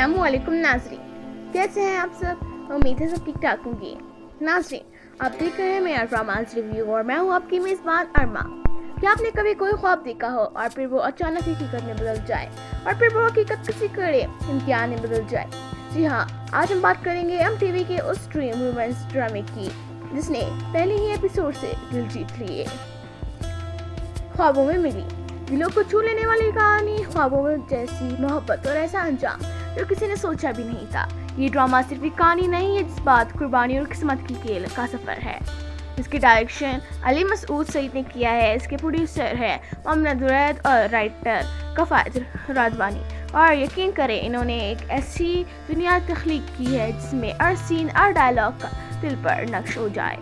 अस्सलामुअलैकुम नाज़रीन, कैसे हैं आप सब। उम्मीद है सब ठीक ठाक होंगे। नाज़रीन, आप देख रहे हैं मेरा ड्रामाज रिव्यू और मैं हूँ आपकी मेज़बान अरमा। क्या आपने कभी कोई ख्वाब देखा हो और फिर वो अचानक हकीकत में बदल जाए और फिर वो हकीकत किसी कड़े इम्तिहान में बदल जाए? जी हाँ, आज हम बात करेंगे MTV के उस ड्रीम रोमांस ड्रामे की जिसने पहले ही एपिसोड से दिल जीत लिए। ख्वाबों में मिली, दिलों को छू लेने वाली कहानी, ख्वाबों में जैसी मोहब्बत और ऐसा अंजाम जो किसी ने सोचा भी नहीं था। ये ड्रामा सिर्फ एक कहानी नहीं है, जज्बात, कुर्बानी और किस्मत की खेल का सफर है। इसकी डायरेक्शन अली मसूद सईद ने किया है। इसके प्रोड्यूसर है मोहम्मद दुरैद और राइटर कफायत राजवानी। और यकीन करें, इन्होंने एक ऐसी दुनिया तख्लीक की है जिसमें हर सीन हर डायलॉग का दिल पर नक्श हो जाए।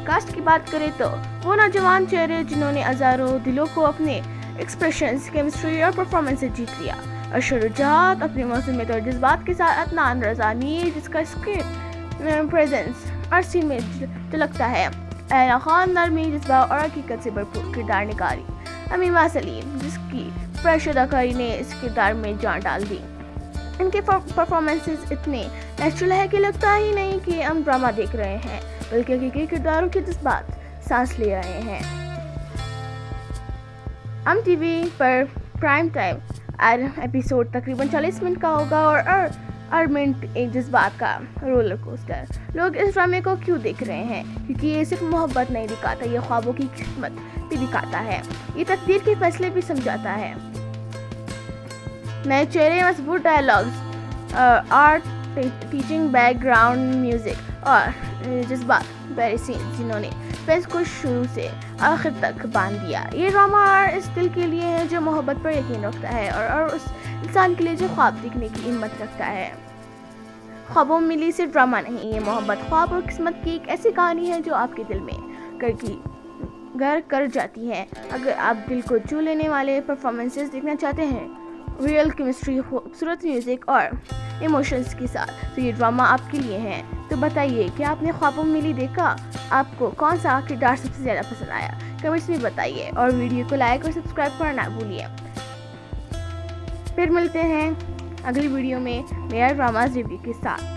कास्ट की बात करें तो वो नौजवान चेहरे जिन्होंने हजारों दिलों को अपने एक्सप्रेशंस, केमिस्ट्री और परफॉर्मेंस से जीत लिया। अशर जहाद अपने मौसमियत और जज्बात के साथ, अदनान रज़ानी जिसका स्क्रीन प्रेजेंस हर सीन में झलकता है, एना खान नरमी, जज्बा और हकीकत से भरपूर किरदार निकारी, अमीमा सलीम जिसकी फ्रेश अदाकारी ने इस किरदार में जान डाल दी। इनके परफॉर्मेंसेस इतने नेचुरल है कि लगता ही नहीं कि हम ड्रामा देख रहे हैं, बल्कि हकीकी किरदारों के जज्बात सांस ले रहे हैं। MTV पर प्राइम टाइम एपिसोड तकरीबन 40 मिनट का होगा और हर मिनट एक जज्बात का रोलर कोस्टर। लोग इस ड्रामे को क्यों देख रहे हैं? क्योंकि ये सिर्फ मोहब्बत नहीं दिखाता, ये ख्वाबों की किस्मत भी दिखाता है, ये तकदीर के फैसले भी समझाता है। नए चेहरे, मजबूत dialogues, art, teaching, background music और जज्बात भरे सीन जिन्होंने फैंस को शुरू से आखिर तक बांध दिया। ये ड्रामा इस दिल के लिए है जो मोहब्बत पर यकीन रखता है और उस इंसान के लिए जो ख्वाब देखने की हिम्मत रखता है। ख्वाबों में मिली सिर्फ ड्रामा नहीं, ये मोहब्बत, ख्वाब और किस्मत की एक ऐसी कहानी है जो आपके दिल में घर कर जाती है। अगर आप दिल को छू लेने वाले परफॉर्मेंसेस देखना चाहते हैं, रियल केमिस्ट्री, खूबसूरत म्यूजिक और इमोशंस के साथ, तो ये ड्रामा आपके लिए है। तो बताइए, क्या आपने ख्वाबों में मिली देखा? आपको कौन सा किरदार सबसे ज़्यादा पसंद आया? कमेंट्स में बताइए और वीडियो को लाइक और सब्सक्राइब करना ना भूलिए। फिर मिलते हैं अगली वीडियो में मेरा ड्रामाज रिव्यू के साथ।